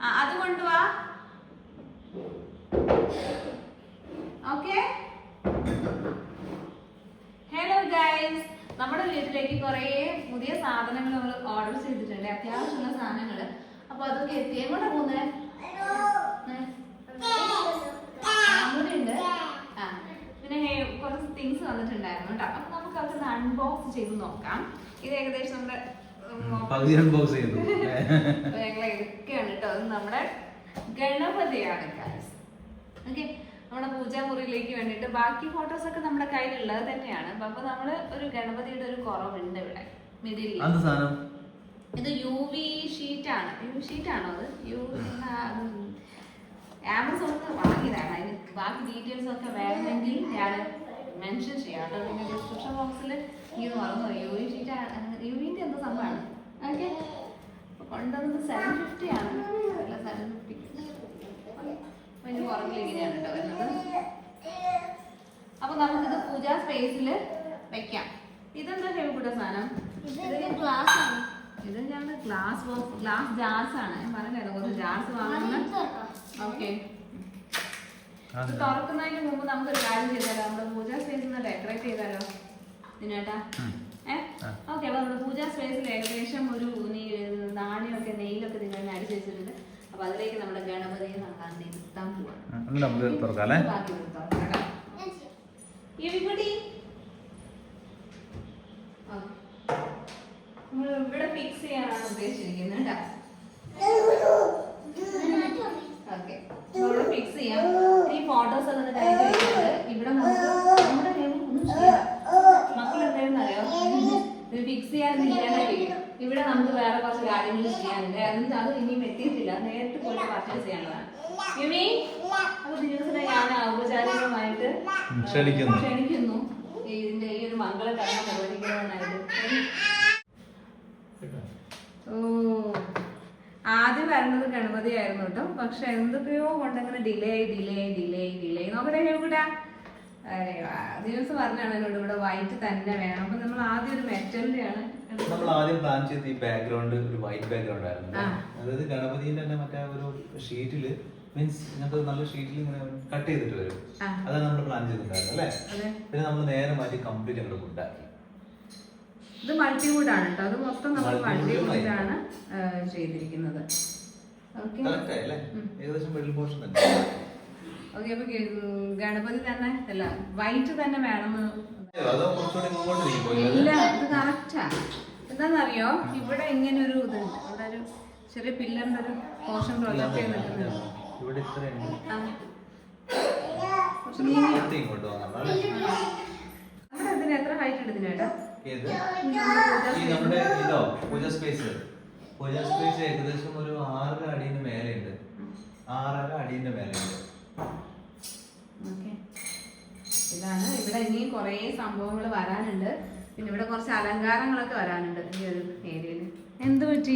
അത് കൊണ്ടുവാ. Okay. Hello guys, നമ്മുടെ വീട്ടിലേക്ക് കുറേ പുതിയ സാധനങ്ങൾ നമ്മൾ ഓർഡർ ചെയ്തിട്ടുണ്ട്, അത്യാവശ്യമുള്ള സാധനങ്ങൾ. അപ്പൊ അതൊക്കെ എത്തി. എങ്ങോട്ടാ പോകുന്നത്? ഉണ്ട്. പിന്നെ കുറച്ച് തിങ്സ് വന്നിട്ടുണ്ടായിരുന്നു കേട്ടോ. അപ്പൊ നമുക്ക് അതൊന്ന് അൺബോക്സ് ചെയ്ത് നോക്കാം. ഇത് ഏകദേശം നമ്മുടെ ഞങ്ങൾ എടുക്കുകയാണ് കേട്ടോ. അത് നമ്മുടെ ഗണപതിയാണ് ഗൈസ്. ഓക്കെ, നമ്മുടെ പൂജാമുറിയിലേക്ക് വേണ്ടിയിട്ട്. ബാക്കി ഫോട്ടോസ് ഒക്കെ നമ്മുടെ കയ്യിലുള്ളത് തന്നെയാണ്. അപ്പൊ നമ്മള് ഒരു ഗണപതിയുടെ ഒരു കുറവുണ്ട് ഇവിടെ മിഡിൽ. ഇത് UV ഷീറ്റ് ആണ്. UV ഷീറ്റ് ആണോ അത്? ആമസോണിൽ വാങ്ങിയതാണ്. അതിന് ബാക്കി ഡീറ്റെയിൽസ് ഒക്കെ വേണമെങ്കിൽ ഞാൻ മെൻഷൻ ചെയ്യാം കേട്ടോ. പിന്നെ ഡിസ്ക്രിപ്ഷൻ ബോക്സിൽ ഇത് മറന്നു. UV ഷീറ്റ് UVന്റെ എന്തോ സംഭവമാണ്. ഓക്കെ, കൊണ്ടുവന്നത് 750 ആണ്. അല്ല 750. അതിന് പുറകിൽ ഇങ്ങനെയാണ് കേട്ടോ വരുന്നത്. അപ്പൊ നമുക്കിത് പൂജാ സ്പേസിൽ വെക്കാം. ഇതെന്താ ഹെവിക്കൂട്ട സാധനം? ഗ്ലാസ് ആണ്. ഇത് ഞങ്ങളുടെ ഗ്ലാസ് ജാർസ് ആണ്. ഞാൻ പറഞ്ഞല്ലോ കുറച്ച് ജാർസ് വാങ്ങുന്നത്. ഓക്കെ, തുറക്കുന്നതിന് മുമ്പ് നമുക്കൊരു കാര്യം ചെയ്താലോ? നമ്മുടെ പൂജാ സ്പേസ് ഒന്ന് ഡെക്കറേറ്റ് ചെയ്താലോ ദിനേട്ടാ? ഓക്കെ, അപ്പൊ നമ്മുടെ പൂജാ സ്പേസിൽ ഏകദേശം ഒരു നാണയമൊക്കെ നെയ്യിലൊക്കെ നിങ്ങൾ അടിച്ചു വെച്ചിട്ടുണ്ട്. അപ്പൊ അതിലേക്ക് നമ്മുടെ ഗണപതിയെ നടത്താൻ പോവാണ്. നമ്മൾ ഇവിടെ ഫിക്സ് ചെയ്യാനാണ് ഉദ്ദേശിച്ചിരിക്കുന്നത് കേട്ടോ. ഓക്കെ, ഇവിടെ ഫിക്സ് ചെയ്യാം. ഈ ഫോട്ടോസ് ഒക്കെ കഴിഞ്ഞിട്ട് ഇവിടെ നമുക്ക് നമ്മുടെ ഒന്നും ചെയ്യാം. മക്കൾ എന്തായാലും അറിയാം, ഇത് ഫിക്സ് ചെയ്യാൻ ഇവിടെ നമുക്ക് വേറെ കുറച്ച് കാര്യങ്ങൾ ചെയ്യാനുണ്ട്. അതിന് അത് ഇനിയും എത്തിയിട്ടില്ല. നേരിട്ട് പോയിട്ട് പർച്ചേസ് ചെയ്യാനുള്ളതാണ്. അപ്പൊ ദിവസം ഞാൻ ഔപചാരികമായിട്ട് ക്ഷണിക്കുന്നു ഇതിന്റെ ഈ ഒരു മംഗളകർമ്മം നിർവഹിക്കുന്നതിനായിട്ട്. ആദ്യം വരുന്നത് ഗണപതി ആയിരുന്നു കേട്ടോ. പക്ഷെ എന്തൊക്കെയോ കൊണ്ടങ്ങനെ ഡിലേ നോക്കട്ടെ കേൾക്കൂട്ടാ. ദിവസം പറഞ്ഞാണ് എന്നോട് ഇവിടെ വൈറ്റ് തന്നെ വേണം. അപ്പൊ നമ്മൾ ആദ്യം ഒരു മെറ്റലിന്റെ ആണ് നമ്മൾ ആദ്യം പ്ലാൻ ചെയ്ത്. ഈ ബാക്ക്ഗ്രൗണ്ട് ഒരു വൈറ്റ് ബാക്ക്ഗ്രൗണ്ട് ആയിരുന്നു. അതായത് ഗണപതിന്റെ തന്നെ മറ്റേ ഒരു ഷീറ്റില്, മീൻസ് ഇങ്ങനത്തെ നല്ല ഷീറ്റിൽ ഇങ്ങനെ കട്ട് ചെയ്തിട്ട് വരും. അതാണ് നമ്മൾ പ്ലാൻ ചെയ്തിട്ടുണ്ടായിരുന്നു അല്ലേ? പിന്നെ നമ്മൾ നേരെ മാറ്റി കംപ്ലീറ്റ് അങ്ങോട്ട് വുഡാക്കി. ഇത് മൾട്ടിവുഡ് ആണ് കേട്ടോ. അത് മൊത്തം നമ്മൾ മൾട്ടിവുഡ് ആണ് ചെയ്തിരിക്കുന്നത്. Okay, okay. അപ്പൊ ഗണപതി തന്നെ അല്ല വൈറ്റ് തന്നെ വേണമെന്ന് ഇല്ല. ഇത് കറക്റ്റാ. എന്താന്നറിയോ, ഇവിടെ ഇങ്ങനെ ഒരു ഇതുണ്ട്. ഇവിടെ ഒരു ചെറിയ പില്ലറിന്റെ ഒരു പോർഷൻ പ്രൊജക്ട് ചെയ്ത് നിൽക്കുന്നുണ്ട്. നമ്മുടെ ഇതിന് എത്ര ഹൈറ്റ് എടുത്തിനേട്ടാ? പൂജ സ്പേസ് ഏകദേശം ഒരു 6 അടിന്റെ മേലെയുണ്ട്. 6.5 അടിന്റെ മേലെയുണ്ട്. ഇതാണ്. ഇവിടെ ഇനിയും കുറേ സംഭവങ്ങൾ വരാനുണ്ട്. പിന്നെ ഇവിടെ കുറച്ച് അലങ്കാരങ്ങളൊക്കെ വരാനുണ്ട് ഈ ഒരു ഏരിയയില്. എന്ത് പറ്റി?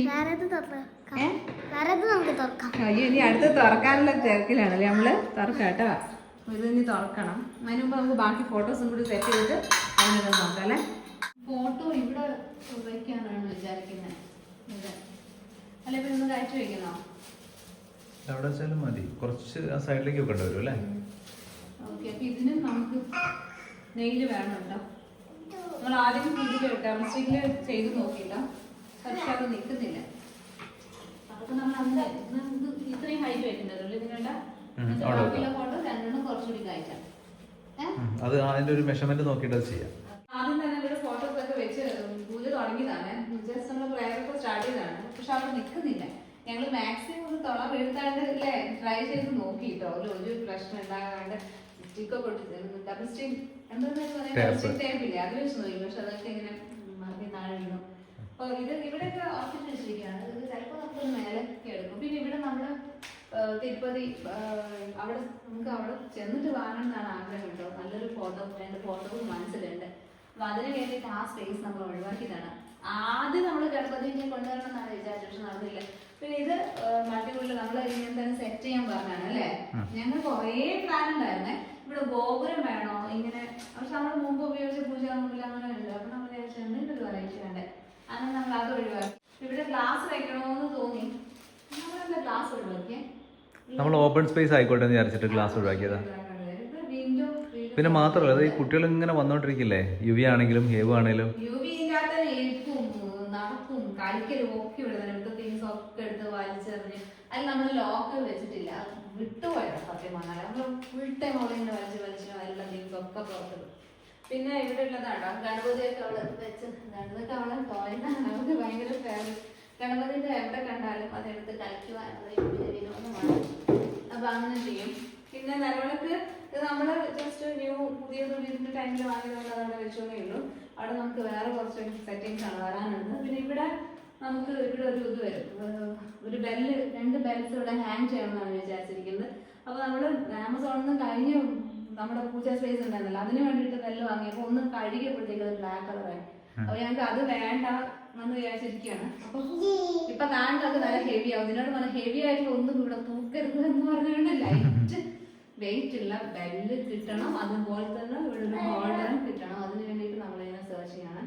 അയ്യോ, ഇനി അടുത്ത് തുറക്കാനുള്ള തിരക്കിലാണല്ലേ നമ്മള്. തുറക്കാം കേട്ടോ. ഇത് ഇനി തുറക്കണം. അതിന് മുമ്പ് നമുക്ക് ബാക്കി ഫോട്ടോസും കൂടി സെറ്റ് ചെയ്തിട്ട് അതിനൊക്കെ നോക്കാം അല്ലേ. ഫോട്ടോ ഇവിടെ വയ്ക്കാനാണ് വിചാരിക്കുന്നത്. അല്ലെ ഇപ്പൊ ഇന്ന് കഴിച്ചു വയ്ക്കുന്നോ? എവിടെ വെച്ചാലും മതി. കുറച്ച് ആ സൈഡിലേക്ക് വെക്കേണ്ടി വരും അല്ലേ? ഓക്കെ, അപ്പൊ ഇതിന് നമുക്ക് നെയ്ല് വേണം കേട്ടോ. നമ്മൾ ആദ്യം ഇതിൽ ഡൊമസ്റ്റിക്കില് ചെയ്ത് നോക്കിയില്ല, പക്ഷെ അത് നിൽക്കുന്നില്ല. അപ്പൊ നമ്മൾ അന്ന് ഇത്രയും ഹൈറ്റ് വെക്കേണ്ടതല്ലേ ഇതിനുണ്ട? ഫോട്ടോ രണ്ടെണ്ണം കുറച്ചുകൂടി കഴിച്ചാൽ അത് അതിന്റെ ഒരു മെഷർമെന്റ് നോക്കിയിട്ട് ചെയ്യാം. ആദ്യം തന്നെ ഇവിടെ ഫോട്ടോസ് ഒക്കെ വെച്ച് പൂജ തുടങ്ങിയതാണ്. ജസ്റ്റ് നമ്മൾ പ്രയർ ഒക്കെ സ്റ്റാർട്ട് ചെയ്തതാണ്. പക്ഷെ അവിടെ നിൽക്കുന്നില്ല. ഞങ്ങൾ മാക്സിമം ഒന്ന് തുള വീഴ്ത്താണ്ട് അല്ലേ ട്രൈ ചെയ്ത് നോക്കിട്ടോ. ഒരു പ്രശ്നം ഉണ്ടാകാണ്ട് സ്റ്റിക്കൊക്കെ ഡബിൾ സ്റ്റിക്ക് ടേപ്പില്ലേ അത് വെച്ച് നോക്കി. പക്ഷെ അതൊക്കെ ഇങ്ങനെ മറക്കി താഴെ വീണു. അപ്പൊ ഇത് ഇവിടെയൊക്കെ ഓർക്കിട്ട് വെച്ചിരിക്കുകയാണ്. ഇത് ചിലപ്പോൾ നമുക്കൊന്ന് മേലെ എടുക്കും. പിന്നെ ഇവിടെ നമ്മള് തിരുപ്പതി അവിടെ നമുക്ക് അവിടെ ചെന്നിട്ട് വാങ്ങണം എന്നാണ് ആഗ്രഹം കേട്ടോ. നല്ലൊരു ഫോട്ടോ, രണ്ട് ഫോട്ടോസ് മനസ്സിലുണ്ട്. അപ്പൊ അതിന് വേണ്ടിയിട്ട് ആ സ്പേസ് നമ്മൾ ഒഴിവാക്കിയതാണ്. ആദ്യം നമ്മൾ ഗണപതിനെ കൊണ്ടുവരണം എന്നാണ് വിചാരിച്ചത്, പക്ഷെ നടന്നില്ല. പിന്നെ ഇത് മൾട്ടിവുഡിൽ നമ്മൾ ഇങ്ങനെ തന്നെ സെറ്റ് ചെയ്യാൻ പറഞ്ഞാണ് അല്ലേ. ഞങ്ങൾ കുറേ പ്ലാൻ ഉണ്ടായിരുന്നേ. ഇവിടെ ഗോപുരം വേണോ ഇങ്ങനെ, പക്ഷെ നമ്മൾ മുമ്പ് ഉപയോഗിച്ച പൂജ മുമ്പിൽ അങ്ങനെ ഉണ്ട്. അപ്പൊ നമ്മൾ വിചാരിച്ചു എന്തെങ്കിലും ഒരു വെറൈറ്റി വേണ്ടേ, അങ്ങനെ നമ്മൾ അത് ഒഴിവാക്കി. ഇവിടെ ഗ്ലാസ് വെക്കണമെന്ന് തോന്നി, നമ്മളെന്താ ഗ്ലാസ് ഒഴിവാക്കി. നമ്മൾ ഓപ്പൺ സ്പേസ് ആയിക്കോട്ടെ എന്ന് വിചാരിച്ചിട്ട് ഗ്ലാസ് ഒഴിവാക്കിയതാ. പിന്നെ മാത്രമല്ല അത് ഈ കുട്ടികൾ ഇങ്ങനെ വന്നോണ്ടിരിക്കില്ലേ, യുവി ആണെങ്കിലും ഹേവ് ആണെങ്കിലും നടക്കും കളിക്കലും ഒക്കെ ഇവിടെ ഇവിടുത്തെ തിങ്സ് ഒക്കെ എടുത്ത് വലിച്ചെറിഞ്ഞ് അതിൽ നമ്മൾ ലോക്ക് വെച്ചിട്ടില്ല, വിട്ടുപോയതാ സത്യം പറഞ്ഞാൽ. നമ്മൾ ഫുൾ ടൈം അവിടെ ഇങ്ങനെ വലിച്ച് അതിലുള്ള തിങ്സ് ഒക്കെ പുറത്തിടും. പിന്നെ ഇവിടെ ഉള്ളതാണ്ടോ ഗണപതിയൊക്കെ അവിടെ വെച്ച്, ഗണപതിയൊക്കെ അവിടെ ടോയ്ലാണ്, അവർക്ക് ഭയങ്കര ഫേവറേറ്റ്. ഗണപതിന്റെ എവിടെ കണ്ടാലും അതെടുത്ത് കളിക്കുവാനുള്ള വിനോദമാണ്. അപ്പൊ അങ്ങനെ ചെയ്യും. പിന്നെ നിലവിളക്ക് ഇത് നമ്മള് ജസ്റ്റ് പുതിയത് ഇതിന്റെ ടൈമിൽ വാങ്ങിയതുകൊണ്ട് അതവിടെ വെച്ചോന്നേ ഉള്ളൂ. അവിടെ നമുക്ക് വേറെ കുറച്ച് സെറ്റിങ്സ് ആണ് വരാനുണ്ട്. പിന്നെ ഇവിടെ നമുക്ക് ഇവിടെ ഒരു ഇത് വരും, ഒരു ബെല്ല്, 2 ബെൽസ് ഇവിടെ ഹാങ് ചെയ്യണമെന്നാണ് വിചാരിച്ചിരിക്കുന്നത്. അപ്പൊ നമ്മള് ആമസോണിൽ നിന്ന് കഴിഞ്ഞ നമ്മുടെ പൂജ സ്പേസ് ഉണ്ടായിരുന്നല്ലോ, അതിന് വേണ്ടിയിട്ട് ബെല്ല് വാങ്ങിയപ്പോൾ ഒന്ന് കഴുകിയപ്പോഴത്തേക്ക് അത് ബ്ലാക്ക് കളറായി. അപ്പൊ ഞങ്ങൾക്ക് അത് വേണ്ട എന്ന് വിചാരിച്ചിരിക്കുകയാണ്. അപ്പൊ ഇപ്പൊ കാണുന്നത് നല്ല ഹെവി ആവും. ഇതിനോട് പറഞ്ഞ ഹെവി ആയിട്ട് ഒന്നും ഇവിടെ തൂക്കരുത് എന്ന് പറഞ്ഞുകൊണ്ട് ലൈറ്റ് വെയിറ്റ് ഉള്ള ബെല്ല് കിട്ടണം, അതുപോലെ തന്നെ ഇവിടെ ഒരു ഹോൾഡറും കിട്ടണം. അതിന് വേണ്ടിയിട്ട് നമ്മളിങ്ങനെ സെർച്ച് ചെയ്യണം.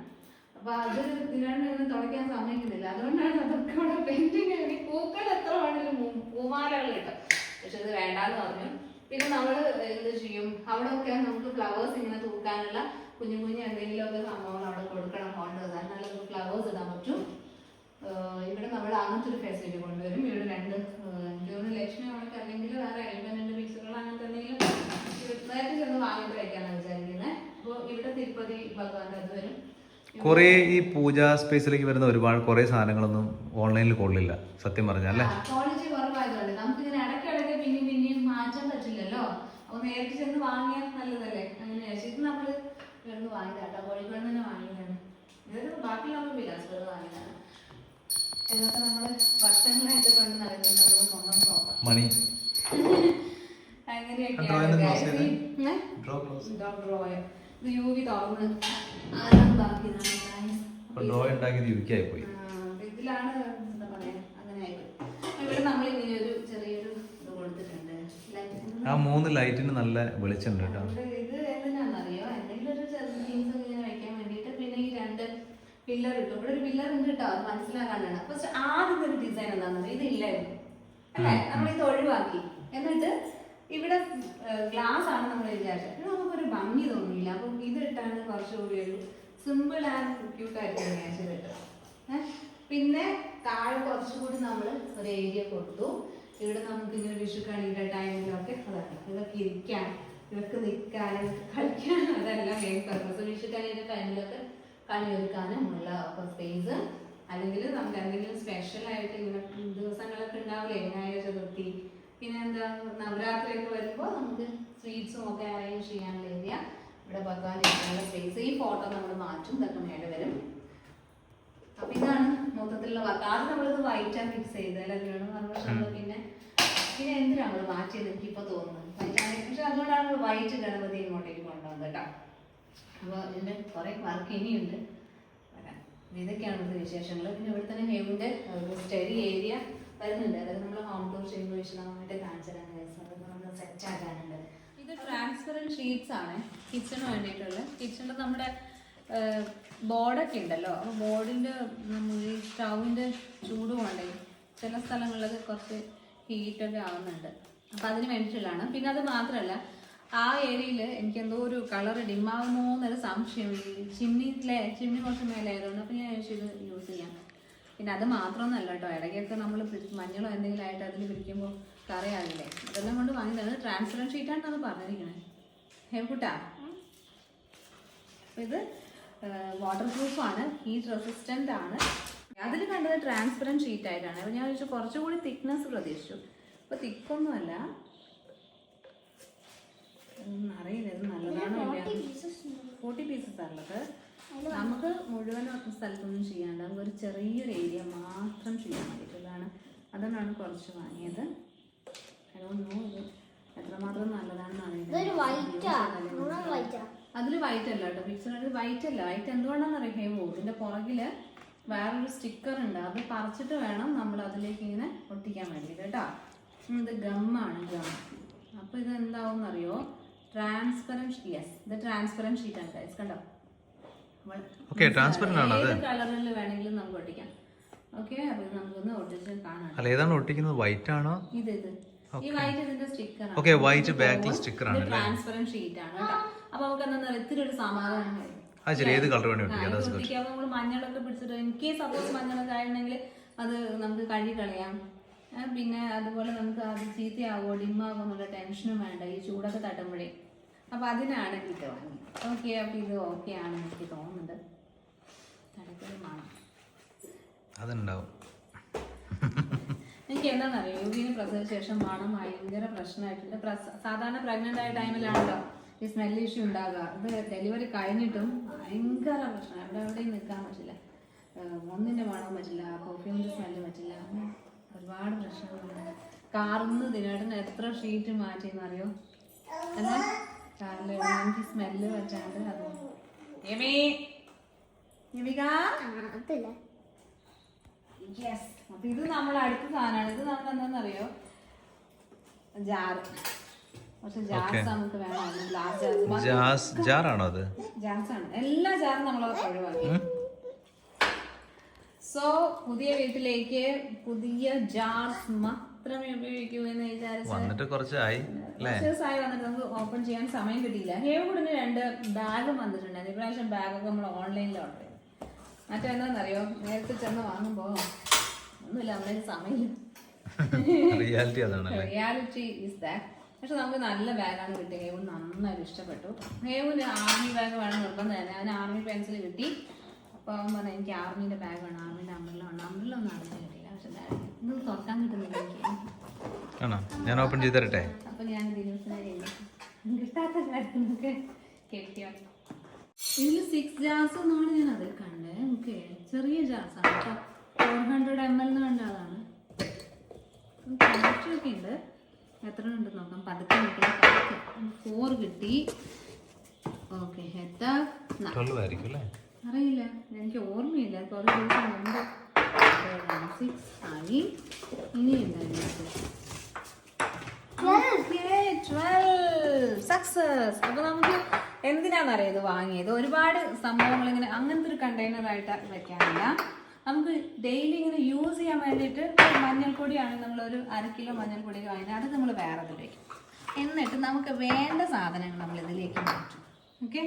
അപ്പൊ അത് ഇതിനാണ് ഇങ്ങനെ തുടയ്ക്കാൻ സമ്മതിക്കുന്നില്ല. അതുകൊണ്ടാണ് അതൊക്കെ ഇവിടെ പെയിന്റിങ്. പൂക്കൾ എത്ര വേണമെങ്കിലും പൂമാലകൾ കിട്ടും, പക്ഷെ ഇത് വേണ്ടാന്ന് പറഞ്ഞു. പിന്നെ നമ്മള് എന്ത് ചെയ്യും, അവിടെ ഒക്കെ നമുക്ക് ഫ്ലവേഴ്സ് ഇങ്ങനെ തൂക്കാനുള്ള കുഞ്ഞു കുഞ്ഞു എന്തെങ്കിലുമൊക്കെ സംഭവങ്ങൾ അവിടെ കൊടുക്കണം, ഹോൾഡേഴ്സ്. അതിനുള്ള ഫ്ലവേഴ്സ് ഇടാൻ പറ്റും. ഇവിടെ നമ്മൾ അങ്ങനത്തെ ഒരു ഫെസിലിറ്റി കൊണ്ടുവരും. ഇവിടെ 2 ലക്ഷ്മി അവൾക്ക് അല്ലെങ്കിൽ വേറെ എലിമെന്റ് പീസുകൾ അങ്ങനത്തെ എന്തെങ്കിലും നേരത്തെ ചെന്ന് വാങ്ങിയിട്ട് വയ്ക്കാനാണ് വിചാരിക്കുന്നത്. അപ്പോൾ ഇവിടെ തിരുപ്പതി ഭഗവാന്റെ അത് വരും. കുറെ ഈ പൂജാ സ്പേസിലേക്ക് വരുന്ന ഒരുപാട് കുറെ സാധനങ്ങളൊന്നും ഓൺലൈനിൽ കൊള്ളില്ല സത്യം പറഞ്ഞാൽ. ക്വാളിറ്റി കുറവായതുകൊണ്ട് നമുക്ക് ഇങ്ങനെ ഇടയ്ക്കിടയ്ക്ക് പിന്നെയും മാറ്റാൻ പറ്റില്ലല്ലോ. അപ്പൊ നേരത്തെ ചെന്ന് വാങ്ങിയാൽ നല്ലതല്ലേ. അങ്ങനെ ഇത് നമ്മള് ഇവിടുന്ന് വാങ്ങിയതാട്ടോ, കോഴിക്കോട് തന്നെ വാങ്ങിയതാണ്. ഇത് ബാക്കി നമ്മൾ വിലാസപുരം വാങ്ങിയതാണ്. ഇതൊക്കെ നമ്മള് വർഷങ്ങളായിട്ട് കൊണ്ട് നടക്കുന്ന നമ്മള് സ്വന്തം പ്രോപ്പർ മണി അങ്ങനെയൊക്കെയാണ്. യുവി തുറന്ന് പോയി. ഇതിലാണ് എന്താ പറയാ, അങ്ങനെ ആയിപ്പോയി. ഇവിടെ നമ്മൾ ഇങ്ങനെ ഒരു ചെറിയൊരു ഇത് കൊടുത്തിട്ടുണ്ട്. ആ 3 ലൈറ്റിന് നല്ല വെളിച്ചുണ്ട് കേട്ടോ. ഇത് എന്തിനാണെന്നറിയോ, എന്തെങ്കിലും ഒരു ചെറിയ തിങ്സ് ഇങ്ങനെ വെക്കാൻ വേണ്ടിയിട്ട്. പിന്നെ ഈ 2 പില്ലർ ഇട്ടു. ഇവിടെ ഒരു പില്ലർ ഉണ്ട് കേട്ടോ, അത് മനസ്സിലാക്കാനാണ്. ഫസ്റ്റ് ആദ്യത്തെ ഒരു ഡിസൈൻ എന്താണെന്നറിയോ, ഇതില്ലായിരുന്നു അല്ലേ, നമ്മളിത് ഒഴിവാക്കി. എന്നിട്ട് ഇവിടെ ഗ്ലാസ് ആണ് നമ്മൾ വിചാരിച്ചത്. ഇത് നമുക്കൊരു ഭംഗി തോന്നിയില്ല. അപ്പം ഇത് ഇട്ടാണ് കുറച്ചുകൂടി ഒരു സിമ്പിൾ ആൻഡ് ക്യൂട്ടായിട്ട് വിചാരിച്ചത്. പിന്നെ താഴെ കുറച്ചുകൂടി നമ്മൾ ഒരു ഏരിയ കൊടുത്തു. ഇവിടെ നമുക്ക് ഇങ്ങനെ വിഷുക്കണിയുടെ ടൈമിലൊക്കെ അതാണ് ഇതൊക്കെ ഇരിക്കാൻ, ഇവർക്ക് നിൽക്കാൻ, കളിക്കാൻ, അതെല്ലാം മെയിൻ പർപ്പസ്. വിഷുക്കണിയുടെ ടൈമിലൊക്കെ കണി ഒരുക്കാനും ഉള്ള സ്പേസ്. അല്ലെങ്കിൽ നമുക്ക് എന്തെങ്കിലും സ്പെഷ്യൽ ആയിട്ട് ഇങ്ങനെ ദിവസങ്ങളൊക്കെ ഉണ്ടാവില്ലേ, വിനായക ചതുർത്ഥി, പിന്നെ എന്താ നവരാത്രി ഒക്കെ വരുമ്പോൾ നമുക്ക് സ്വീറ്റ്സും ഒക്കെ അറേഞ്ച് ചെയ്യാനുള്ള ഏരിയ. ഇവിടെ ഭഗവാൻ ഇരിക്കാനുള്ള സ്പേസ്. ഈ ഫോട്ടോ നമ്മൾ മാറ്റും, ഇതൊക്കെ മേലെ വരും. അപ്പൊ ഇതാണ് മൊത്തത്തിലുള്ള വർക്ക്. ആദ്യം നമ്മളിത് വൈറ്റാണ് ഫിക്സ് ചെയ്തത് മറുപടി. പിന്നെ എന്തിനാണ് നമ്മൾ മാറ്റിയത് എനിക്കിപ്പോ തോന്നുന്നത് വൈറ്റാണ്. പക്ഷെ അതുകൊണ്ടാണ് നമ്മൾ വൈറ്റ് ഗണപതി ഇങ്ങോട്ടേക്ക് കൊണ്ടുവന്നത് കേട്ടോ. അപ്പൊ ഇതിന്റെ കുറെ വർക്ക് ഇനിയുണ്ട് വരാൻ. ഇതൊക്കെയാണ് ഇവിടുത്തെ വിശേഷങ്ങൾ. പിന്നെ ഇവിടെ തന്നെ ഹെവിന്റെ സ്റ്റഡി ഏരിയ വരുന്നുണ്ട്. അതായത് നമ്മൾ ഹോം ടൂർ ചെയ്യുമ്പോൾ വിശദമായിട്ട് കാണിച്ചു തരാൻ നമ്മൾ സെറ്റ് ആക്കാനുണ്ട്. ഇത് ട്രാൻസ്പെറൻറ്റ് ഷീറ്റ്സ് ആണ് കിച്ചണിന് വേണ്ടിയിട്ടുള്ള. കിച്ചണിൽ നമ്മുടെ ബോർഡൊക്കെ ഉണ്ടല്ലോ, അപ്പോൾ ബോർഡിൻ്റെ ഈ സ്റ്റൗവിൻ്റെ ചൂട് കൊണ്ടേ ചില സ്ഥലങ്ങളിലൊക്കെ കുറച്ച് ഹീറ്റൊക്കെ ആവുന്നുണ്ട്. അപ്പം അതിന് വേണ്ടിയിട്ടുള്ളതാണ്. പിന്നെ അത് മാത്രമല്ല ആ ഏരിയയിൽ എനിക്ക് എന്തോ ഒരു കളർ ഡിമ്മാവുമോ എന്നൊരു സംശയം. ഈ ചിമ്മിനി കുറച്ച് മേലെ ആയതുകൊണ്ട് അപ്പോൾ ഞാൻ ഇത് യൂസ് ചെയ്യാം. പിന്നെ അത് മാത്രമൊന്നുമല്ല കേട്ടോ, ഇടയ്ക്കൊക്കെ നമ്മൾ മഞ്ഞളോ എന്തെങ്കിലും ആയിട്ട് അതിൽ പിടിക്കുമ്പോൾ കറിയാകില്ലേ, അതെല്ലാം കൊണ്ട് വാങ്ങിയതാണ്. ട്രാൻസ്പെറൻറ്റ് ഷീറ്റാണെന്നാണ് പറഞ്ഞിരിക്കുന്നത്. ഹെവ്കൂട്ടാ. അപ്പോൾ ഇത് വാട്ടർ പ്രൂഫാണ്, ഹീറ്റ് റെസിസ്റ്റൻ്റ് ആണ്. അതിൽ കണ്ടത് ട്രാൻസ്പെറൻറ്റ് ഷീറ്റ് ആയിട്ടാണ്. അപ്പോൾ ഞാൻ ചോദിച്ചു കുറച്ചുകൂടി തിക്നെസ് പ്രതീക്ഷിച്ചു. അപ്പോൾ തിക്കൊന്നുമല്ല, അറിയില്ല ഇത് നല്ലതാണോ ഇല്ല. 40 പീസസ് ഉള്ളത് നമുക്ക് മുഴുവൻ സ്ഥലത്തൊന്നും ചെയ്യാണ്ട് നമുക്ക് ഒരു ചെറിയൊരു ഏരിയ മാത്രം ചെയ്യാൻ വേണ്ടിയിട്ടുള്ളതാണ്. അതുകൊണ്ടാണ് കുറച്ച് വാങ്ങിയത്. അതുകൊണ്ടോ ഇത് എത്രമാത്രം നല്ലതാണെന്ന് അറിയില്ല. അതിൽ വൈറ്റ് അല്ല കേട്ടോ, പിക്ചറിൽ വൈറ്റ് അല്ല. വൈറ്റ് എന്തുകൊണ്ടാണെന്ന് അറിയാമോ, ഇതിൻ്റെ പുറകിൽ വേറൊരു സ്റ്റിക്കർ ഉണ്ട്. അത് പറിച്ചിട്ട് വേണം നമ്മൾ അതിലേക്ക് ഇങ്ങനെ ഒട്ടിക്കാൻ വേണ്ടിയിട്ട് കേട്ടോ. ഇത് ഗമ്മാണ്, ഗം. അപ്പോൾ ഇത് എന്താവും അറിയോ, ട്രാൻസ്പെറൻറ്റ്. യെസ്, ഇത് ട്രാൻസ്പെറൻറ്റ് ഷീറ്റാണ് ഗൈസ്, കണ്ടോ. കളറിൽ വേണമെങ്കിലും നമുക്ക് ഒട്ടിക്കാം. ഓക്കെ, അപ്പോൾ ഇത് നമുക്കൊന്ന് ഒട്ടിച്ച് കാണാം. ഏതാണ് ഒട്ടിക്കുന്നത്, വൈറ്റ് ആണോ? ഇത് ഈ വൈറ്റ് ഇതിന്റെ സ്റ്റിക്കർ Okay, white back-ൽ sticker ആണ് അല്ലേ? ട്രാൻസ്പെറന്റ് ഷീറ്റ് ആണ് കേട്ടോ. അപ്പൊ നമുക്ക് എന്താ ഇത്തിരി ഒരു സമാധാനം വരും. ആ ശരി, ഏത് കളർ വേണ്ടി ഒട്ടിക്കാം. ഒട്ടിക്കാൻ നമ്മൾ മഞ്ഞളൊക്കെ പിടിച്ചിട്ട് എനിക്ക് സപ്പോസ് മഞ്ഞളൊക്കെ ആയിരുന്നെങ്കിൽ അത് നമുക്ക് കഴുകി കളയാം. പിന്നെ അതുപോലെ നമുക്ക് അത് ചീത്തയാവോ ഡിമ്മാവോ എന്നുള്ള ടെൻഷനും വേണ്ട ഈ ചൂടൊക്കെ തട്ടുമ്പോഴേ. അപ്പൊ അതിനാണ് ഇത് വാങ്ങി. ഓക്കെ, അപ്പൊ ഇത് ഓക്കെ ആണെന്ന് എനിക്ക് തോന്നുന്നുണ്ട്. തടക്കലുമാണ് അതുണ്ടാവും. എനിക്ക് എന്താണെന്നറിയോ, യുവിനെ പ്രസവിച്ച ശേഷം മണം ഭയങ്കര പ്രശ്നമായിട്ടുണ്ട്. സാധാരണ പ്രഗ്നന്റ് ആയ ടൈമിലാണല്ലോ ഈ സ്മെൽ ഇഷ്യൂ ഉണ്ടാകുക. ഇത് ഡെലിവറി കഴിഞ്ഞിട്ടും ഭയങ്കര പ്രശ്നമാണ്. എവിടെയും നിൽക്കാൻ പറ്റില്ല, ഒന്നിൻ്റെ മണം പറ്റില്ല, പെർഫ്യൂമിൻ്റെ സ്മെല്ല് പറ്റില്ല, അങ്ങനെ ഒരുപാട് പ്രശ്നങ്ങളുണ്ട്. കാറിന്ന് ദിനേട്ടന് എത്ര ഷീറ്റ് മാറ്റിയെന്നറിയോ? അല്ലേ കാറിൽ എനിക്ക് സ്മെല്ല് പറ്റാണ്ട്. അത് യെസ്. അപ്പൊ ഇത് നമ്മൾ അടുത്ത സാധനമാണ്. ഇത് നമ്മൾ എന്താണെന്നറിയോ, ജാറ്. പക്ഷെ ജാർസ് നമുക്ക് വേണം. ഗ്ലാസ് ജാറാണോ അത്? ജാർസ് ആണ്. എല്ലാ ജാറും നമ്മൾ ഒഴിവാക്കി. സോ പുതിയ വീട്ടിലേക്ക് പുതിയ ജാർസ് മാത്രമേ ഉപയോഗിക്കൂ എന്ന് വിചാരിച്ചു വന്നിട്ട് കുറച്ചായി വന്നിട്ട് നമുക്ക് ഓപ്പൺ ചെയ്യാൻ സമയം കിട്ടിയില്ല. ഹേവുഡിന് 2 ബാഗും വന്നിട്ടുണ്ടായിരുന്നു. ഇപ്രാവശ്യം ബാഗൊക്കെ നമ്മൾ ഓൺലൈനിൽ ഓർഡർ ചെയ്തു. മറ്റെന്താണെന്നറിയോ, നേരത്തെ ചെന്ന് വാങ്ങുമ്പോ ഒന്നുമില്ല, നമ്മളതിന് സമയമില്ല. Reality is that. പക്ഷെ നമുക്ക് നല്ല ബാഗാണ് കിട്ടിയത്. ഹേവുന് നന്നായിട്ട് ഇഷ്ടപ്പെട്ടു. ഹേവുന് ആർമി ബാഗ് വേണം നിർബന്ധം തന്നെ. അവന് ആർമി പെൻസിൽ കിട്ടി. അപ്പോൾ അവൻ പറഞ്ഞു എനിക്ക് ആർമീൻ്റെ ബാഗ് വേണം, ആർമീൻ്റെ അമ്പലം വേണം. അമ്പലമൊന്നും അറിഞ്ഞു കിട്ടില്ല. പക്ഷെ ഇന്ന് തുറക്കാൻ കിട്ടുന്നില്ല എനിക്ക്. ഞാൻ ഓപ്പൺ ചെയ്ത് തരട്ടെ? അപ്പൊ ഞാൻ ദിവസം കിട്ടാത്ത കാര്യങ്ങളൊക്കെ കെട്ടിയോ. ഇതിൽ 6 ജാർസ് എന്നാണ് ഞാൻ അതിൽ കണ്ടത്. ഓക്കെ, ചെറിയ ജാർസാണ് കേട്ടോ. 400 ml കണ്ടതാണ്. ഒക്കെ ഉണ്ട്. എത്ര ഉണ്ട് നോക്കാം. പതുക്കെ കിട്ടും. 4 കിട്ടി. ഓക്കെ, എത്ര അറിയില്ല, എനിക്ക് ഓർമ്മയില്ല. കുറേ ദിവസം മുമ്പ് 6 ആയി. ഇനി ഉണ്ടായിരുന്നു 12 സക്സസ്. അപ്പൊ നമുക്ക് എന്തിനാണെന്നറിയാം ഇത് വാങ്ങിയത്. ഒരുപാട് സംഭവങ്ങൾ ഇങ്ങനെ അങ്ങനത്തെ ഒരു കണ്ടെയ്നറായിട്ട് വെക്കാനില്ല. നമുക്ക് ഡെയിലി ഇങ്ങനെ യൂസ് ചെയ്യാൻ വേണ്ടിയിട്ട് മഞ്ഞൾപ്പൊടിയാണെങ്കിൽ നമ്മളൊരു 1/2 കിലോ മഞ്ഞൾപ്പൊടി വാങ്ങിയാൽ അത് നമ്മൾ വേറെ ഇതിൽ വയ്ക്കും. എന്നിട്ട് നമുക്ക് വേണ്ട സാധനങ്ങൾ നമ്മൾ ഇതിലേക്ക് മാറ്റും. ഓക്കെ,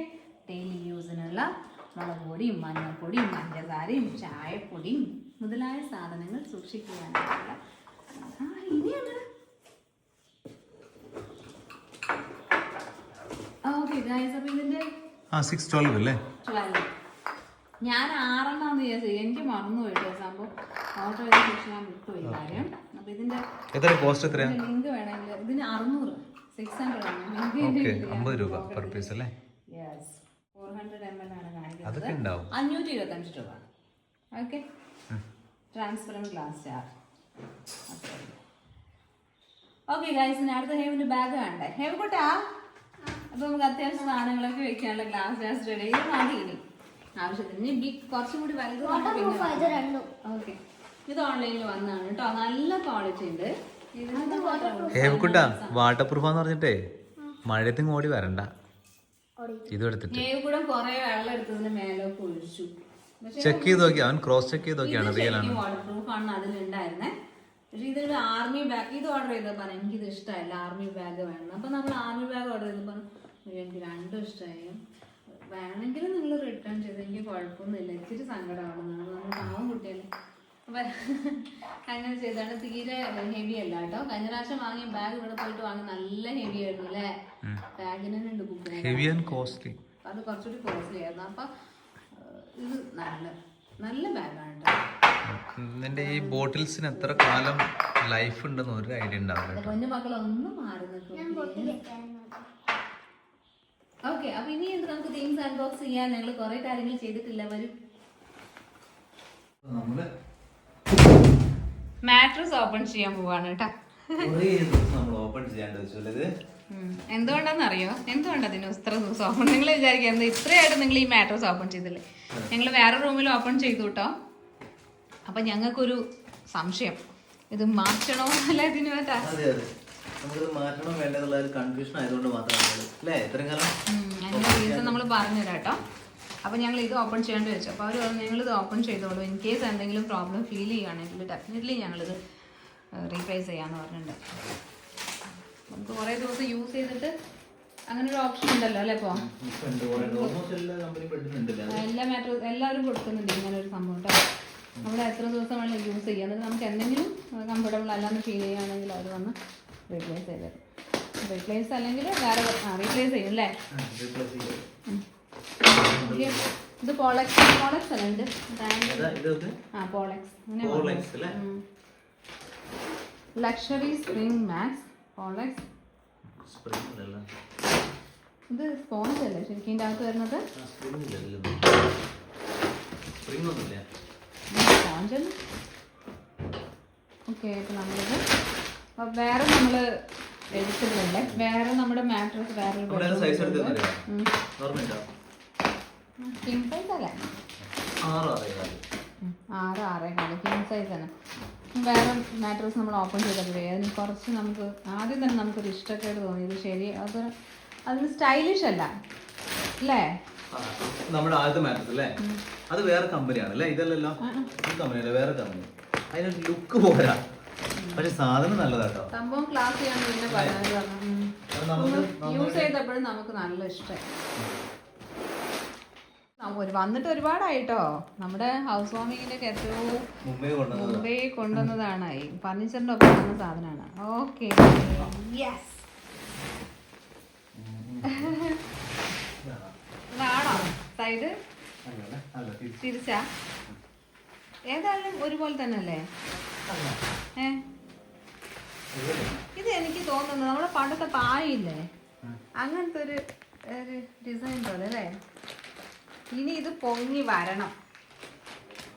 ഡെയിലി യൂസിനുള്ള മുളക് പൊടിയും മഞ്ഞൾപ്പൊടിയും പഞ്ചസാരയും ചായപ്പൊടിയും മുതലായ സാധനങ്ങൾ സൂക്ഷിക്കാനായിട്ടുള്ള. ഇനിയാണ് ഓക്കെ ഗൈസ്. അപ്പൊ ഇതിന്റെ 612 അല്ലേ? 12 ഞാൻ 6 വിചാരിച്ചു. എനിക്ക് മറന്നു പോയിട്ട് സംഭവം. ഓർഡർ ചെയ്ത ശേഷം ഞാൻ വിട്ടുപോയി കാര്യം. അപ്പൊ ഇതിന്റെ ലിങ്ക് വേണമെങ്കിൽ ഇതിന് 600 50 രൂപ പെർ പീസ് അല്ലേ? 400 ml ആണ് കാണിക്കുന്നത്. അതൊക്കെ ഉണ്ടാവും. 525 രൂപ. Okay, transparent glass jar. Okay guys, അടുത്ത ഹേവിന്റെ ബാഗ് വേണ്ടേ? ഹേവ് കൂട്ടാ. അപ്പൊ നമുക്ക് അത്യാവശ്യം സാധനങ്ങളൊക്കെ വെക്കാനുള്ള ഗ്ലാസ് ജാർസ് റെഡി. ഇത് മതി ഇനി ആവശ്യത്തിന്. ഇനി കുറച്ചും കൂടി വലുത്. ഓക്കെ, ഇത് ഓൺലൈനിൽ വന്നതാണ് കേട്ടോ. നല്ല ക്വാളിറ്റി ഉണ്ട്. വാട്ടർ പ്രൂഫാന്ന് പറഞ്ഞിട്ടേ മഴയത്തും ഓടി വരണ്ട. ഇത് എടുത്തിട്ട് കൂടെ കുറെ വെള്ളം എടുത്തതിന് മേലൊക്കെ ഒഴിച്ചു. ചെക്ക് ചെയ്ത് നോക്കി. അവൻ ക്രോസ് ചെക്ക് ചെയ്ത് നോക്കിയാണ് റിയൽ ആണ്. വാട്ടർ പ്രൂഫ് ആണ് അതിലുണ്ടായിരുന്നേ. പക്ഷെ ഇതൊരു ആർമി ബാഗ്. ഇത് ഓർഡർ ചെയ്തപ്പോൾ എനിക്കിത് ഇഷ്ടമല്ല, ആർമി ബാഗ് വേണം. അപ്പൊ നമ്മൾ ആർമി ബാഗ് ഓർഡർ ചെയ്തപ്പോൾ എനിക്ക് രണ്ടും ഇഷ്ടമായി. വേണമെങ്കിൽ നിങ്ങൾ റിട്ടേൺ ചെയ്ത് എനിക്ക് കുഴപ്പമൊന്നുമില്ല. ഇച്ചിരി സങ്കടമാണെന്നാണ്, നമ്മൾ പാവം കുട്ടിയല്ലേ. അപ്പൊ അങ്ങനെ ചെയ്താണ്. തീരെ ഹെവി അല്ല കേട്ടോ. കഴിഞ്ഞ പ്രാവശ്യം വാങ്ങിയ ബാഗ് ഇവിടെ പോയിട്ട് വാങ്ങി നല്ല ഹെവി ആയിരുന്നു അല്ലേ? ബാഗിന് ഉണ്ട് ബുക്ക്. അത് കുറച്ചുകൂടി കോസ്റ്റ്ലി ആയിരുന്നു. അപ്പൊ ഇത് നല്ല ബാഗാണ് കേട്ടോ. നിന്റെ ഈ ബോട്ടിൽസിന് എത്ര കാലം ലൈഫ് ഉണ്ടെന്ന് ഒരു ഐഡിയ ഉണ്ടാവില്ല. കുഞ്ഞു മക്കളൊന്നും മാറി നിൽക്കും. ഓക്കെ, അപ്പൊ ഇനി നമുക്ക് തിങ്സ് അൺബോക്സ് ചെയ്യാൻ. ഞങ്ങൾ കുറെ കാര്യങ്ങൾ ചെയ്തിട്ടില്ല. വരും. മാട്രസ് ഓപ്പൺ ചെയ്യാൻ പോവാണ് കേട്ടോ. എന്തുകൊണ്ടാന്നറിയോ? എന്തുകൊണ്ടാ ഇതിന് ഇത്ര ദിവസം ഓപ്പൺ? നിങ്ങൾ വിചാരിക്കുക എന്താ ഇത്രയായിട്ട് നിങ്ങൾ ഈ മാട്രസ് ഓപ്പൺ ചെയ്തില്ലേ? ഞങ്ങൾ വേറെ റൂമിൽ ഓപ്പൺ ചെയ്തു കേട്ടോ. അപ്പൊ ഞങ്ങൾക്കൊരു സംശയം, ഇത് മാറ്റണോ അല്ല ഇതിന് പറ്റാ റീസൺ നമ്മൾ പറഞ്ഞുതരാം കേട്ടോ. അപ്പൊ ഞങ്ങൾ ഇത് ഓപ്പൺ ചെയ്യാണ്ട് വെച്ചു. അപ്പൊ അവർ പറഞ്ഞു ഞങ്ങൾ ഇത് ഓപ്പൺ ചെയ്തോളൂ. ഇൻ കേസ് എന്തെങ്കിലും പ്രോബ്ലം ഫീൽ ചെയ്യുകയാണെങ്കിൽ ഡെഫിനറ്റ്ലി ഞങ്ങളിത് റീപ്ലേസ് ചെയ്യാന്ന് പറഞ്ഞിട്ടുണ്ട്. നമുക്ക് കുറേ ദിവസം യൂസ് ചെയ്തിട്ട് അങ്ങനെ ഒരു ഓപ്ഷൻ ഉണ്ടല്ലോ അല്ലേ ഇപ്പോൾ എല്ലാ മാട്രസ് എല്ലാവരും കൊടുക്കുന്നുണ്ട് ഇങ്ങനെ ഒരു സംഭവം കേട്ടോ. നമ്മൾ എത്ര ദിവസം വേണമെങ്കിലും യൂസ് ചെയ്യാം. എന്നിട്ട് നമുക്ക് എന്തെങ്കിലും കംഫർട്ടബിൾ അല്ലാന്ന് ഫീൽ ചെയ്യുകയാണെങ്കിൽ അവർ വന്ന് റീപ്ലേസ് ചെയ്ത് തരും. റീപ്ലേസ് അല്ലെങ്കിൽ വേറെ റീപ്ലേസ് ചെയ്യും അല്ലേ. ഇത് പോളക്സ് അല്ല ഇത് Polax luxury spring max Polax. ഇത് സ്പോഞ്ച് അല്ലേ ശരിക്കും ഇതിൻ്റെ അകത്ത് വരുന്നത്? സ്പോഞ്ച്. ഓക്കെ, ഇപ്പം നമ്മളിത് വേറെ നമ്മൾ എടുത്തിട്ടുണ്ട്. വേറെ നമ്മുടെ മാട്രസ് വേറെ കിങ് സൈസ് അല്ലേ? 6-6.5 കിങ് സൈസ് ആണ്. വേറെ മാട്രസ് നമ്മൾ ഓപ്പൺ ചെയ്തപ്പോഴേ അതിന് കുറച്ച് നമുക്ക് ആദ്യം തന്നെ നമുക്കൊരു ഇഷ്ടക്കേട് തോന്നിയത്. ശരി, അതിന് സ്റ്റൈലിഷ് അല്ല അല്ലേ? നമ്മുടെ ആദ്യത്തെ മാട്രസ് അല്ലേ, അത് വേറെ കമ്പനിയാണ് അല്ലേ? ഇതല്ലല്ലോ ഈ കമ്പനിയല്ല, വേറെ കമ്പനി. അതിനൊരു ലുക്ക് പോരാ, പക്ഷെ സാധനം നല്ലതാട്ടോ. സംഭവം ക്ലാസ് ചെയ്യാൻ പിന്നെ യൂസ് ചെയ്തപ്പോഴും നമുക്ക് നല്ല ഇഷ്ടമായി. വന്നിട്ട് ഒരുപാടായിട്ടോ. നമ്മുടെ ഹൗസ് വാമിങ്ങിന്റെ ഒക്കെ എത്രയോ മുമ്പേ കൊണ്ടുവന്നതാണ്. ഈ ഫർണിച്ചറിന്റെ ഒക്കെ വന്ന സാധനമാണ്. Okay, yes. ഇതാണോ സൈഡ് തിരിച്ചാ? ഏതായാലും ഒരുപോലെ തന്നെ അല്ലേ? ഇത് എനിക്ക് തോന്നുന്നത് നമ്മുടെ പണ്ടത്തെ പായില്ലേ, അങ്ങനത്തെ ഒരു ഡിസൈൻ പോലെ അല്ലേ? ഇനി ഇത് പൊങ്ങി വരണം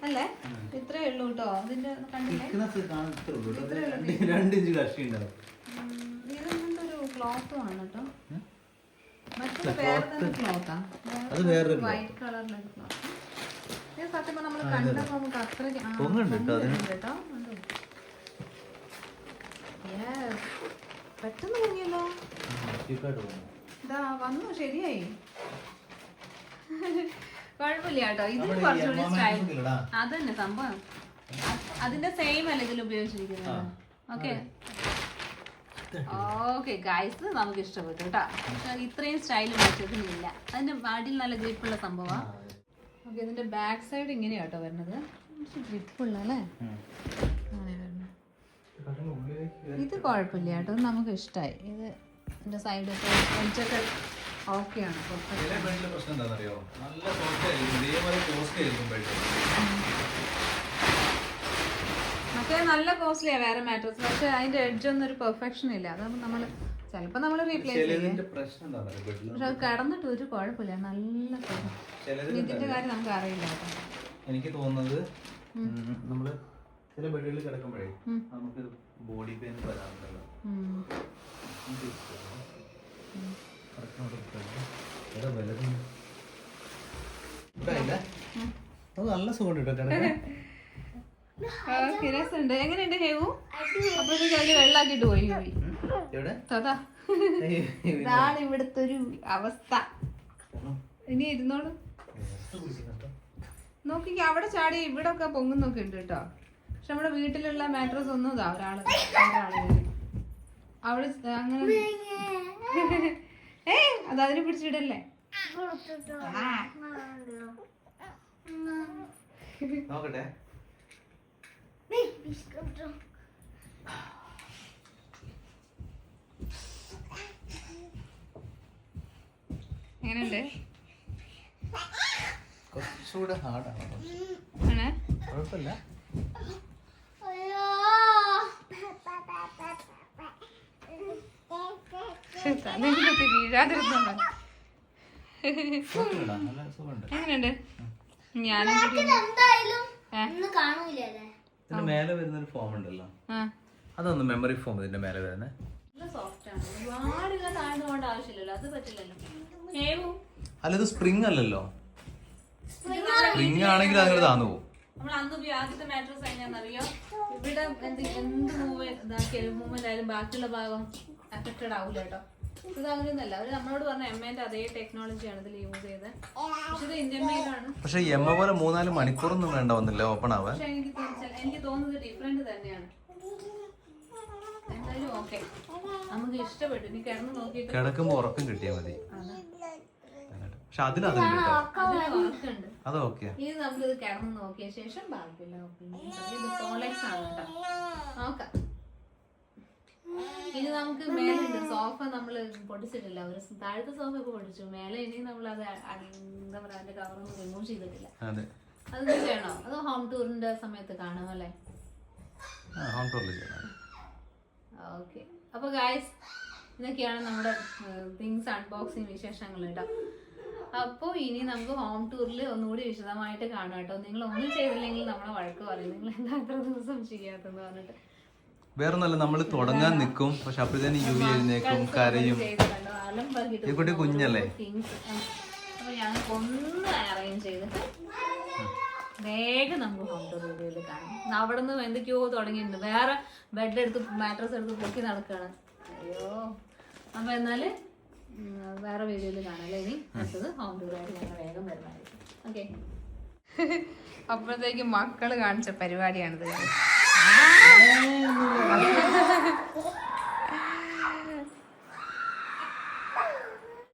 അല്ലേ? ഇത്രേ ഉള്ളൂ കേട്ടോ. ഇതിന്റെ കണ്ടില്ലേ, ഇതെന്താ ഒരു ക്ലോത്തും ആണ് കേട്ടോ. മറ്റേ വേറെ തന്നെ ക്ലോത്താ, വൈറ്റ് കളറിലൊരു ക്ലോത്ത്. ഇത് സത്യം നമ്മൾ കണ്ടപ്പോ നമുക്ക് അത്രയ്ക്ക് കേട്ടോ. പെട്ടെന്ന് പൊങ്ങിയല്ലോ. ഇതാ വന്നു, ശരിയായി. കുഴപ്പമില്ല കേട്ടോ. ഇതിന് കുറച്ചുകൂടി സ്റ്റൈൽ അത് തന്നെ സംഭവം. അതിന്റെ സെയിം അല്ല ഇതിൽ ഉപയോഗിച്ചിരിക്കുന്നത്. ഓക്കെ ഓക്കെ ഗൈസ്, നമുക്ക് ഇഷ്ടപ്പെട്ടു കേട്ടോ. പക്ഷെ ഇത്രയും സ്റ്റൈൽ മാറ്റത്തിനില്ല. അതിന്റെ അടിയിൽ നല്ല ഗ്രിപ്പുള്ള സംഭവമാണ്. ഓക്കെ, ഇതിന്റെ ബാക്ക് സൈഡ് ഇങ്ങനെയാ കേട്ടോ വരുന്നത്. ഗ്രിപ്പുള്ള അല്ലേ? അങ്ങനെ വരുന്നത്. ഇത് കുഴപ്പമില്ല കേട്ടോ, നമുക്ക് ഇഷ്ടമായി. ഇത് ഇതിന്റെ സൈഡ് ഒക്കെ ഓക്കെയാണ്. മറ്റേ നല്ല കോസ്റ്റ്ലിയാ വേറെ മാട്രസ്. പക്ഷെ അതിന്റെ എഡ്ജ് ഒന്നും ഒരു പെർഫെക്ഷൻ ഇല്ല. അതാകുമ്പോൾ നമ്മൾ ചിലപ്പോൾ നമ്മൾ റീപ്ലേസ് ചെയ്യും. പക്ഷെ അത് കിടന്നിട്ട് ഒരു കുഴപ്പമില്ല, നല്ല ഇതിന്റെ കാര്യം നമുക്ക് അറിയില്ല കേട്ടോ. എനിക്ക് തോന്നുന്നത് നമ്മള് ചില ബെഡുകളിൽ കിടക്കുമ്പോഴേ നമുക്ക് ബോഡി പെയിൻ വരാറുണ്ടല്ലോ. നല്ല സുഖമുണ്ട് കേട്ടോ. രസമുണ്ട്. എങ്ങനെയുണ്ട് ഹേവു? അപ്പോഴത്തേക്ക് അതിൽ വെള്ളാക്കിട്ട് പോയി. ഇതാണ് ഇവിടുത്തെ ഒരു അവസ്ഥ. ഇനി ഇരുന്നോളൂ. നോക്കിക്ക, അവിടെ ചാടി ഇവിടെ ഒക്കെ പൊങ്ങുന്നൊക്കെ ഉണ്ട് കേട്ടോ. പക്ഷെ നമ്മുടെ വീട്ടിലുള്ള മാട്രസ് ഒന്നും ഇതാ ഒരാള് അവിടെ അങ്ങനെ അത് അതിനെ പിടിച്ചിടല്ലേ. നോക്കട്ടെ. എങ്ങനെയുണ്ട്? കുറച്ചുകൂടെ ഹാർഡാണ്. കുഴപ്പമില്ല. എങ്ങനെയുണ്ട്? ഇതിന്റെ മേലെ വരുന്ന ഒരു ഫോം ഉണ്ടല്ലോ, അതൊന്ന് മെമ്മറി ഫോം ഇതിന്റെ മേലെ വരുന്നത്. അല്ല, ഇത് സ്പ്രിംഗ് അല്ലല്ലോ. സ്പ്രിംഗ് ആണെങ്കിൽ അങ്ങനെ താന്നു പോകും. നമ്മൾ അന്ന് ആദ്യത്തെ മാട്രസ് കഴിഞ്ഞാന്നറിയോ, ഇവിടെ എന്ത് മൂവ്മെന്റ് ആയാലും ബാക്കിയുള്ള ഭാഗം അഫക്റ്റഡ് ആവില്ല കേട്ടോ. ഇത് അങ്ങനെയൊന്നല്ല. അവര് നമ്മളോട് പറഞ്ഞ എമ്മേന്റെ അതേ ടെക്നോളജിയാണ് ഇതിൽ യൂസ് ചെയ്തത്. പക്ഷെ ഇത് ഇന്ത്യൻ മെയ്ഡ് ആണ്. പക്ഷെ എമ്മ പോലെ 3-4 മണിക്കൂറൊന്നും വേണ്ട വന്നില്ല ഓപ്പൺ ആവാൻ. പക്ഷെ എനിക്ക് തോന്നുന്നത് ഡിഫറെന്റ് തന്നെയാണ്. എന്തായാലും ഓക്കെ, നമുക്ക് നമുക്ക് ഇഷ്ടപ്പെട്ടു. ഇനി കിടന്ന് നോക്കിയിട്ട് കിടക്കുമ്പോ ഉറക്കം കിട്ടിയാ മതി. പക്ഷെ അതിലുണ്ട് ഉറക്കുണ്ട്. അത് ഓക്കെ. ഇനി നമുക്കിത് കിടന്ന് നോക്കിയ ശേഷം ബാക്കിയുള്ള ഇത് കോളക്സ് ആണ് കേട്ടോ. നോക്കാം. ഇനി നമുക്ക് മേലുണ്ട് സോഫ നമ്മള് പൊടിച്ചിട്ടില്ല. ഒരു താഴത്തെ സോഫ ഒക്കെ പൊടിച്ചു. മേലെ ഇനി നമ്മളത് എന്താ പറയാ അതിന്റെ കവറൊന്നും റിമൂവ് ചെയ്തിട്ടില്ല. അത് ചെയ്യണോ? അത് ഹോം ടൂറിന്റെ സമയത്ത് കാണാം അല്ലേ? ഓക്കെ. അപ്പൊ ഗായ്സ് ഇതൊക്കെയാണ് നമ്മുടെ തിങ്സ് അൺബോക്സിങ് വിശേഷങ്ങൾ കേട്ടോ. അപ്പോൾ ഇനി നമുക്ക് ഹോം ടൂറിൽ ഒന്നുകൂടി വിശദമായിട്ട് കാണാം കേട്ടോ. നിങ്ങൾ ഒന്നും ചെയ്തില്ലെങ്കിൽ നമ്മളെ വഴക്ക് പറയും, നിങ്ങൾ എന്താ അത്ര ദിവസം ചെയ്യാത്തെന്ന് പറഞ്ഞിട്ട്. വേറെ നല്ല നമ്മൾ തുടങ്ങാൻ നിൽക്കും, പക്ഷെ അപ്പോഴത്തേനും യു എഴുന്നേക്കും, കരയും. കുട്ടി കുഞ്ഞല്ലേ? അപ്പൊ ഞങ്ങൾക്ക് ഒന്ന് അറേഞ്ച് ചെയ്തിട്ട് വേഗം നമുക്ക് ഹോം ടൂർ വീഡിയോയിൽ കാണാം. അവിടെ നിന്ന് എന്തൊക്കെയോ തുടങ്ങിയിട്ടുണ്ട്. വേറെ ബെഡ് എടുത്ത് മാട്രസ് എടുത്ത് പൊക്കി നടക്കുകയാണ്. അയ്യോ. അപ്പൊ എന്നാല് വേറെ വീഡിയോയിൽ കാണാം അല്ലേ? ഇനി അടുത്തത് ഹോം ടൂറായിട്ട് ഞങ്ങൾ വേഗം വരുന്നതായിരിക്കും. ഓക്കെ. അപ്പോഴത്തേക്കും മക്കള് കാണിച്ച പരിപാടിയാണിത്.